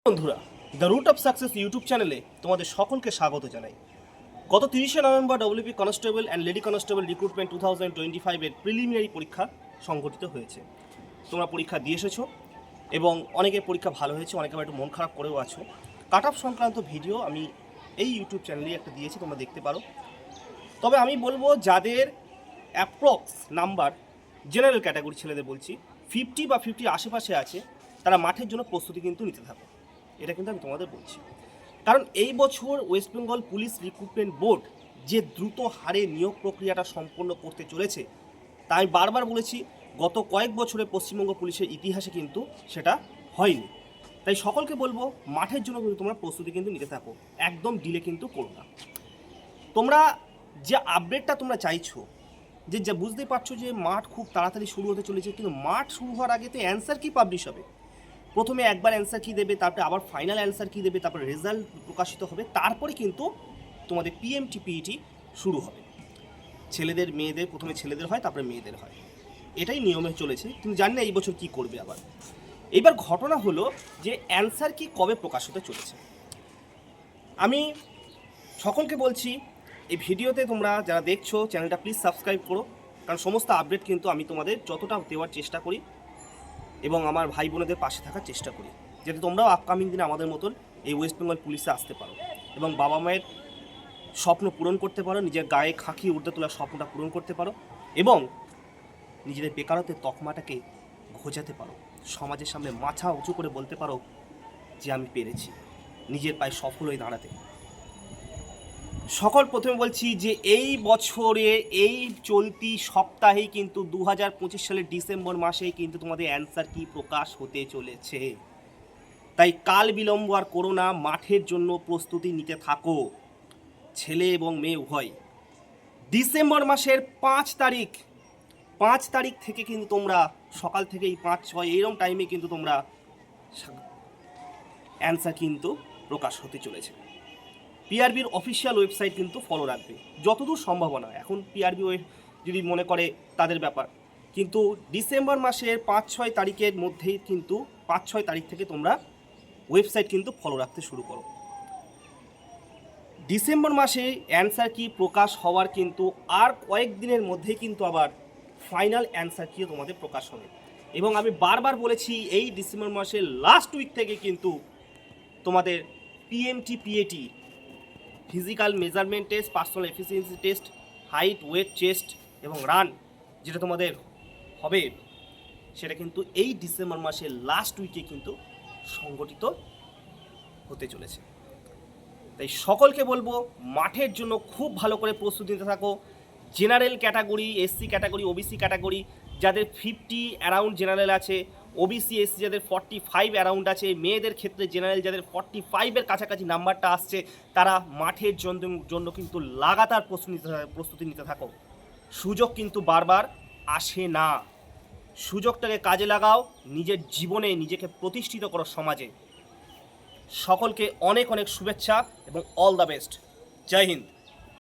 বন্ধুরা, the root of success YouTube চ্যানেলে তোমাদের সকলকে স্বাগত জানাই। গত 30শে নভেম্বর WP constable and lady constable recruitment 2025-এর প্রিলিমিনারি পরীক্ষা সংগঠিত হয়েছে। তোমরা পরীক্ষা দিয়ে এসেছো এবং অনেকের পরীক্ষা ভালো হয়েছে, অনেকে একটু মন খারাপ করেও আছো। কাট অফ সংক্রান্ত ভিডিও আমি এই ইউটিউব চ্যানেলেই একটা দিয়েছি, তোমরা দেখতে পারো। তবে আমি বলবো যাদের অ্যাপ্রক্স নাম্বার জেনারেল ক্যাটাগরি ছেলেদের বলছি 50 বা 50 আশেপাশে আছে, তারা মাঠের জন্য প্রস্তুতি কিন্তু নিতে থাকো। এটা কিন্তু আমি তোমাদের বলছি, কারণ এই বছর West Bengal police recruitment board যে দ্রুত হারে নিয়োগ প্রক্রিয়াটা সম্পন্ন করতে চলেছে, তা আমি বারবার বলেছি, গত কয়েক বছরে পশ্চিমবঙ্গ পুলিশের ইতিহাসে কিন্তু সেটা হয়নি। তাই সকলকে বলবো মাঠের জন্য কিন্তু তোমরা প্রস্তুতি কিন্তু নিতে থাকো, একদম ডিলে কিন্তু করো না। তোমরা যে আপডেটটা তোমরা চাইছো, যে যা বুঝতেই পারছো যে মাঠ খুব তাড়াতাড়ি শুরু হতে চলেছে, কিন্তু মাঠ শুরু হওয়ার আগে তো অ্যান্সার কি পাবলিশ হবে। প্রথমে একবার অ্যান্সার কি দেবে, তারপরে আবার ফাইনাল অ্যান্সার কি দেবে, তারপরে রেজাল্ট প্রকাশিত হবে, তারপরে কিন্তু তোমাদের পিএমটি পিইটি শুরু হবে। ছেলেদের মেয়েদের, প্রথমে ছেলেদের হয় তারপরে মেয়েদের হয়, এটাই নিয়মে চলেছে। তুমি জানি না এই বছর কী করবে। আবার এইবার ঘটনা হলো যে অ্যান্সার কি কবে প্রকাশ হতে চলেছে। আমি সকলকে বলছি, এই ভিডিওতে তোমরা যারা দেখছো চ্যানেলটা প্লিজ সাবস্ক্রাইব করো, কারণ সমস্ত আপডেট কিন্তু আমি তোমাদের যতটা দেওয়ার চেষ্টা করি এবং আমার ভাই বোনেদের পাশে থাকার চেষ্টা করি, যাতে তোমরাও আপকামিং দিনে আমাদের মতন এই ওয়েস্ট বেঙ্গল পুলিশে আসতে পারো এবং বাবা মায়ের স্বপ্ন পূরণ করতে পারো, নিজের গায়ে খাকি উড়তে তোলার স্বপ্নটা পূরণ করতে পারো এবং নিজেদের বেকারত্বের তকমাটাকে ঘোচাতে পারো, সমাজের সামনে মাথা উঁচু করে বলতে পারো যে আমি পেরেছি, নিজের পায়ে সফল হয়ে দাঁড়াতে। প্রথমে বলছি যে এই বছরে এই চলতি সপ্তাহেই কিন্তু 2025 সালের ডিসেম্বর মাসেই কিন্তু তোমাদের অ্যান্সার কি প্রকাশ হতে চলেছে। তাই কাল বিলম্ব আর করো না, মাঠের জন্য প্রস্তুতি নিতে থাকো, ছেলে এবং মেয়ে উভয়। ডিসেম্বর মাসের 5 তারিখ থেকে কিন্তু তোমরা সকাল থেকেই 5-6 এইরকম টাইমে কিন্তু তোমরা অ্যান্সার কিন্তু প্রকাশ হতে চলেছে। পিআরবির অফিসিয়াল ওয়েবসাইট কিন্তু ফলো রাখবে যতদূর সম্ভাবনা। এখন পিআরবি যদি মনে করে তাদের ব্যাপার, কিন্তু ডিসেম্বর মাসের 5-6 তারিখের মধ্যেই কিন্তু 5-6 তারিখ থেকে তোমরা ওয়েবসাইট কিন্তু ফলো রাখতে শুরু করো। ডিসেম্বর মাসে অ্যান্সার কি প্রকাশ হওয়ার কিন্তু আর কয়েক দিনের মধ্যেই কিন্তু আবার ফাইনাল অ্যান্সার কি তোমাদের প্রকাশ হবে। এবং আমি বারবার বলেছি, এই ডিসেম্বর মাসের লাস্ট উইক থেকে কিন্তু তোমাদের PMT PAT physical measurement test, personal efficiency test, height, weight, chest এবং রান যেটা তোমাদের হবে, সেটা কিন্তু এই ডিসেম্বর মাসের লাস্ট উইকে কিন্তু সংগঠিত হতে চলেছে। তাই সকলকে বলবো মাঠের জন্য খুব ভালো করে প্রস্তুতি নিতে থাকো। General category, SC category, OBC category যাদের 50 অ্যারাউন্ড জেনারেল আছে, ওবিসি এসসি যাদের 45 অ্যারাউন্ড আছে, মেয়েদের ক্ষেত্রে জেনারেল যাদের 45-এর কাছাকাছি নাম্বারটা আসছে, তারা মাঠের জন্য কিন্তু লাগাতার প্রস্তুতি নিতে থাকো। সুযোগ কিন্তু বারবার আসে না, সুযোগটাকে কাজে লাগাও, নিজের জীবনে নিজেকে প্রতিষ্ঠিত করো সমাজে। সকলকে অনেক অনেক শুভেচ্ছা এবং অল দ্য বেস্ট। জয় হিন্দ।